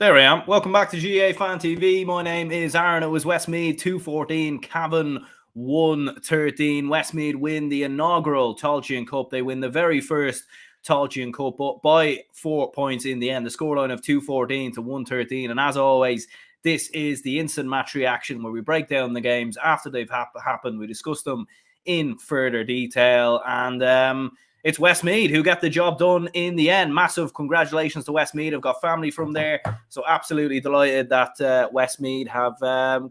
There I am. Welcome back to GAA Fan TV. My name is Aaron. It was Westmeath 2-14, Cavan 1-13. Westmeath win the inaugural Tailteann Cup. They win the very first Tailteann Cup by 4 points in the end. The scoreline of 2-14 to 1-13. And as always, this is the instant match reaction where we break down the games after they've happened. We discuss them in further detail. And it's Westmeath who get the job done in the end. Massive congratulations to Westmeath. I've got family from there, so absolutely delighted that Westmeath have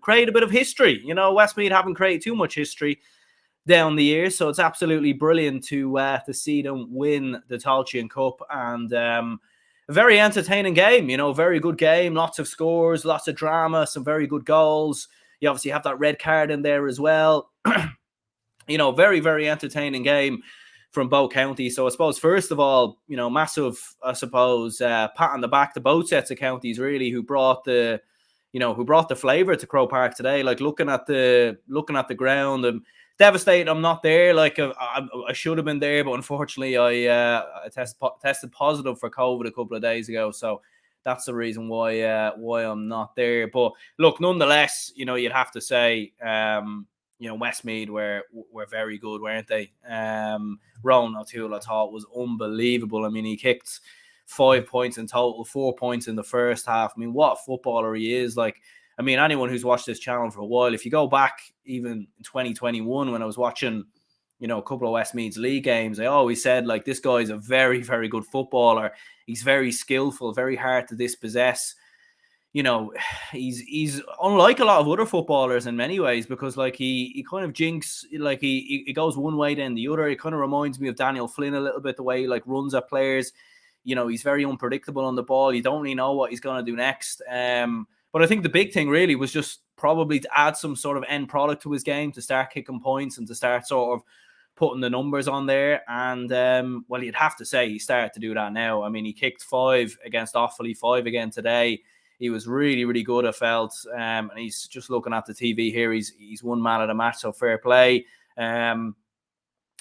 created a bit of history. You know, Westmeath haven't created too much history down the years, so it's absolutely brilliant to see them win the Tailteann Cup. And a very entertaining game, you know, very good game. Lots of scores, lots of drama, some very good goals. You obviously have that red card in there as well. You know, very, very entertaining game from both counties. So I suppose, first of all, you know, massive, I suppose, pat on the back to both sets of counties, really, who brought the flavour to Croke Park today. Like, looking at the ground, and devastated I'm not there. Like, I should have been there, but unfortunately I tested positive for COVID a couple of days ago. So that's the reason why I'm not there. But look, nonetheless, you know, you'd have to say, you know, Westmeath were very good, weren't they? Ronan O'Toole, I thought, was unbelievable. I mean, he kicked 5 points in total, 4 points in the first half. I mean, what a footballer he is. Like, I mean, anyone who's watched this channel for a while, if you go back even in 2021 when I was watching, you know, a couple of Westmeath's league games, I always said, like, this guy's a very, very good footballer. He's very skillful, very hard to dispossess. You know, he's unlike a lot of other footballers in many ways, because like he kind of jinx, like he goes one way then the other. It kind of reminds me of Daniel Flynn a little bit, the way he like runs at players. You know, he's very unpredictable on the ball. You don't really know what he's going to do next. But I think the big thing really was just probably to add some sort of end product to his game, to start kicking points and to start sort of putting the numbers on there. And well, you'd have to say he started to do that now. I mean, he kicked 5 against Offaly, 5 again today. He was really, really good, I felt. And he's just looking at the TV here. He's one man of the match, so fair play. And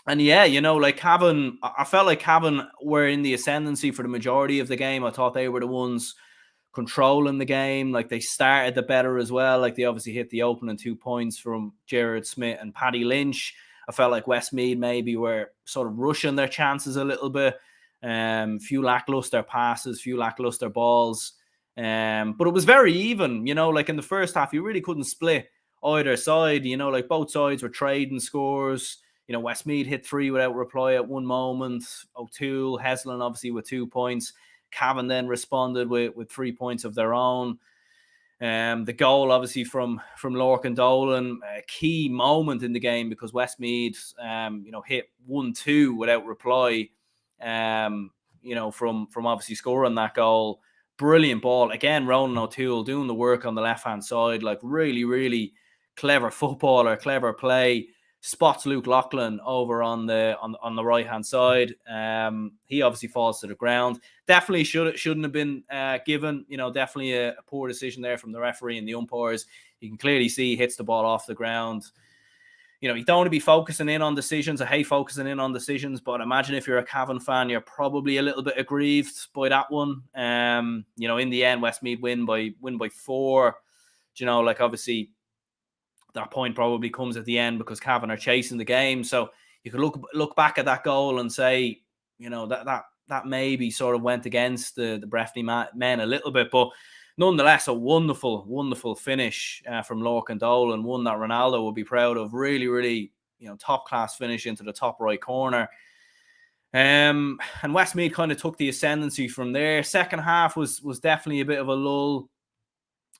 yeah, you know, like Cavan, I felt like Cavan were in the ascendancy for the majority of the game. I thought they were the ones controlling the game. Like, they started the better as well. Like, they obviously hit the opening 2 points from Gerard Smith and Paddy Lynch. I felt like Westmeath maybe were sort of rushing their chances a little bit. Few lackluster passes, few lackluster balls. But it was very even, you know, like in the first half, you really couldn't split either side, you know, like both sides were trading scores. You know, Westmeath hit 3 without reply at one moment. O'Toole, Heslin obviously with 2 points. Cavan then responded with 3 points of their own. The goal obviously from Lorcan Dolan, a key moment in the game, because Westmeath, you know, hit 1-2 without reply, you know, from obviously scoring that goal. Brilliant ball. Again, Ronan O'Toole doing the work on the left-hand side. Like, really, really clever footballer, clever play. Spots Luke Loughlin over on the right-hand side. He obviously falls to the ground. Definitely shouldn't have been given. You know, definitely a poor decision there from the referee and the umpires. You can clearly see he hits the ball off the ground. You know, you don't want to be focusing in on decisions. I hate focusing in on decisions, but imagine if you're a Cavan fan, you're probably a little bit aggrieved by that one. You know, in the end, Westmeath win by 4. You know, like, obviously that point probably comes at the end because Cavan are chasing the game. So you could look back at that goal and say, you know, that maybe sort of went against the Breffni men a little bit, but nonetheless, a wonderful, wonderful finish from Lorcan Dolan, one that Ronaldo would be proud of. Really, really, you know, top-class finish into the top right corner. And Westmeath kind of took the ascendancy from there. Second half was definitely a bit of a lull.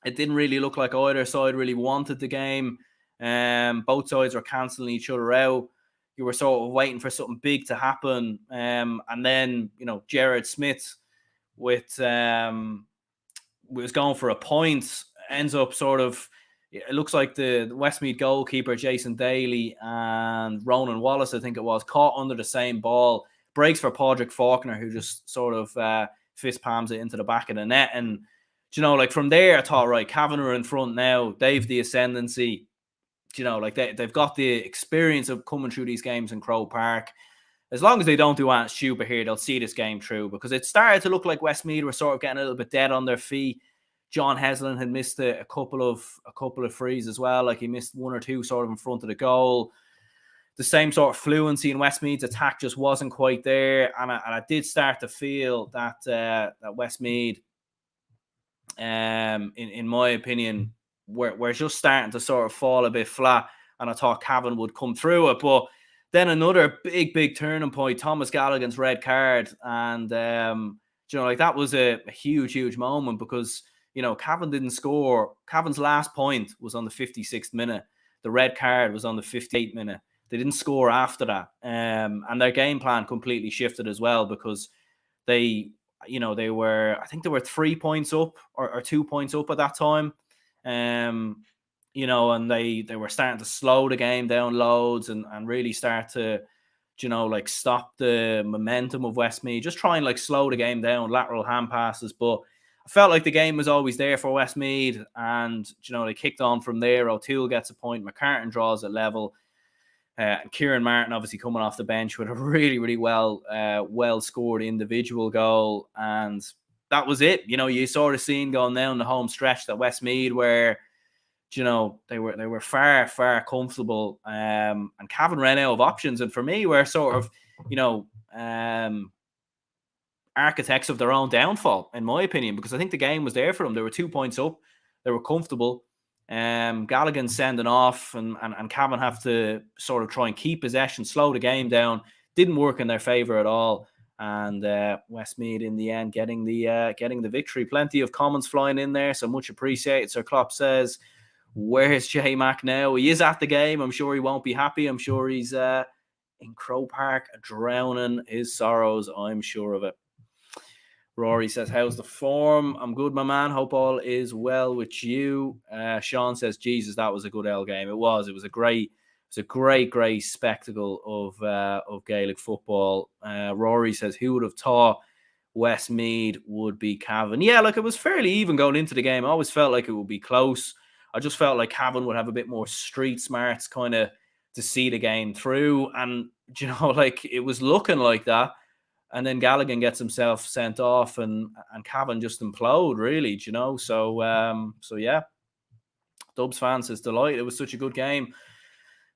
It didn't really look like either side really wanted the game. Both sides were cancelling each other out. You were sort of waiting for something big to happen. And then, you know, Gerard Smith was going for a point, ends up sort of, it looks like the Westmeath goalkeeper, Jason Daly, and Ronan Wallace, I think it was, caught under the same ball, breaks for Padraig Faulkner, who just sort of fist palms it into the back of the net. And, you know, like, from there, I thought, right, Cavan are in front now. They've the ascendancy. You know, like, they've got the experience of coming through these games in Croke Park. As long as they don't do anything stupid here, they'll see this game through, because it started to look like Westmeath were sort of getting a little bit dead on their feet. John Heslin had missed a couple of frees as well. Like he missed one or two sort of in front of the goal. The same sort of fluency in Westmeath's attack just wasn't quite there, and I did start to feel that that Westmeath, in my opinion, we're just starting to sort of fall a bit flat. And I thought Cavan would come through it, but then another big turning point, Thomas Gallagher's red card, and like that was a huge moment because Cavan didn't score. Cavan's last point was on the 56th minute. The red card was on the 58th minute. They didn't score after that, and their game plan completely shifted as well because they were, I think they were 3 points up or 2 points up at that time, and they were starting to slow the game down loads and really start to, stop the momentum of Westmeath, just try and slow the game down, lateral hand passes. But I felt like the game was always there for Westmeath, and they kicked on from there. O'Toole gets a point, McCartan draws a level. And Kieran Martin obviously coming off the bench with a really well scored individual goal, and that was it. You saw the scene going down the home stretch that Westmeath where they were far comfortable, and Cavan ran out of options, and for me were sort of architects of their own downfall, in my opinion, because I think the game was there for them. They were 2 points up, they were comfortable. Gallagher sending off, and Cavan have to sort of try and keep possession, slow the game down. Didn't work in their favour at all, and Westmeath in the end getting the victory. Plenty of comments flying in there, so much appreciated. Sir Klopp says, "Where's J Mac now? He is at the game. I'm sure he won't be happy. I'm sure he's in Crow Park drowning his sorrows. I'm sure of it." Rory says, "How's the form? I'm good, my man. Hope all is well with you." Sean says, "Jesus, that was a good L game." It was a great spectacle of Gaelic football. Rory says, "Who would have thought Westmeath would be Cavan?" Yeah, it was fairly even going into the game. I always felt like it would be close. I just felt like Cavan would have a bit more street smarts kind of to see the game through. And, it was looking like that. And then Gallagher gets himself sent off, and Cavan just implode, really, So yeah, Dubs fans says, "Delight. It was such a good game.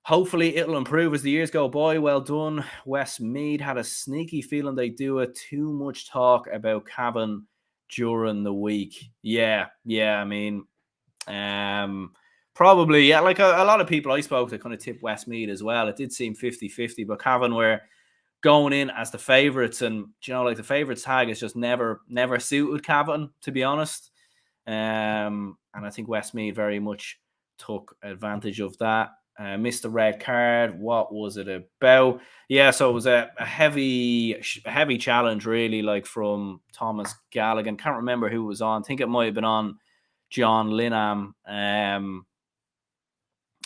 Hopefully it'll improve as the years go by. Well done, Westmeath. Had a sneaky feeling they do it. Too much talk about Cavan during the week." Yeah. I mean, probably, yeah. A lot of people I spoke to kind of tipped Westmeath as well. It did seem 50-50, but Cavan were going in as the favourites, and the favourites tag is just never suited Cavan, to be honest. And I think Westmeath very much took advantage of that. Missed the red card. What was it about? Yeah, so it was a heavy challenge, really, from Thomas Gallagher. Can't remember who was on. I think it might have been on John Linham.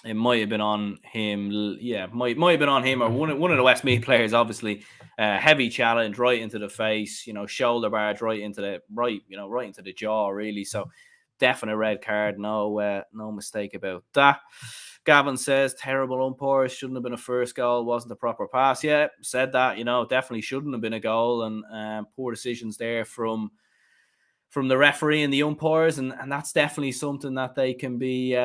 It might have been on him. Yeah, might have been on him or one of the Westmeath players. Obviously, heavy challenge right into the face. Shoulder barge right into the jaw. Really, so definite red card. No mistake about that. Gavin says, "Terrible umpires. Shouldn't have been a first goal. Wasn't a proper pass." Yeah, said that. Definitely shouldn't have been a goal, and poor decisions there from the referee and the umpires, and that's definitely something that they can be.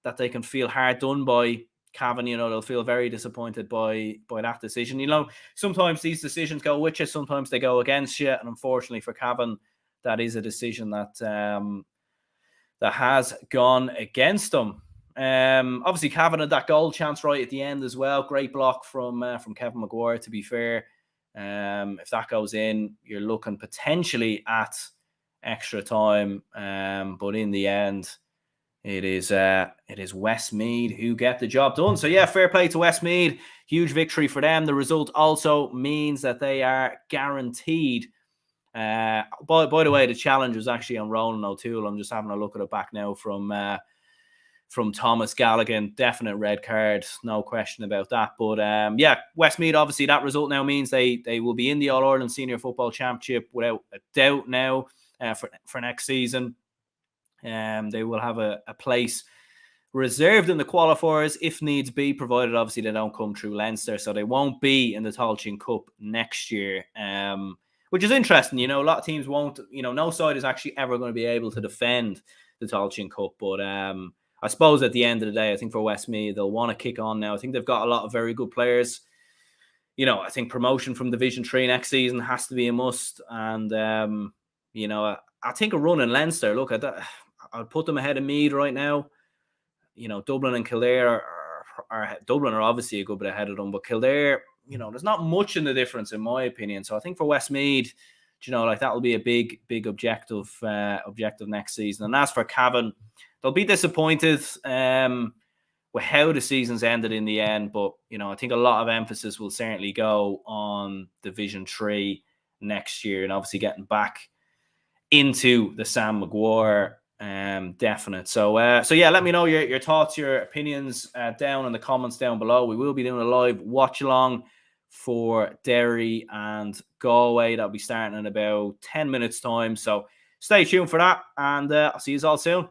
That they can feel hard done by. Cavan, they'll feel very disappointed by that decision. Sometimes these decisions go with you, sometimes they go against you, and unfortunately for Cavan, that is a decision that has gone against them. Obviously, Cavan had that goal chance right at the end as well. Great block from Kevin Maguire, to be fair. If that goes in, you're looking potentially at extra time, but in the end, it is Westmeath who get the job done. So yeah, fair play to Westmeath. Huge victory for them. The result also means that they are guaranteed. By the way, the challenge was actually on Ronan O'Toole. I'm just having a look at it back now from Thomas Gallagher. Definite red card, no question about that. But yeah, Westmeath, obviously that result now means they will be in the All-Ireland Senior Football Championship without a doubt now for next season. They will have a place reserved in the qualifiers if needs be, provided obviously they don't come through Leinster, so they won't be in the Tailteann Cup next year. which is interesting. You know, a lot of teams won't, you know, no side is actually ever going to be able to defend the Tailteann Cup. But I suppose at the end of the day, I think for Westmeath, they'll want to kick on now. I think they've got a lot of very good players. You know, I think promotion from Division 3 next season has to be a must. And, you know, I think a run in Leinster, look, I'd put them ahead of Meath right now. You know, Dublin and Kildare Dublin are obviously a good bit ahead of them, but Kildare, you know, there's not much in the difference in my opinion. So I think for Westmeath, you know, like that will be a big objective next season. And as for Cavan, they'll be disappointed with how the season's ended in the end. But, you know, I think a lot of emphasis will certainly go on Division 3 next year and obviously getting back into the Sam Maguire definite. So yeah, let me know your thoughts, your opinions down in the comments down below. We will be doing a live watch along for Derry and Galway. That'll be starting in about 10 minutes time. So stay tuned for that, and I'll see you all soon.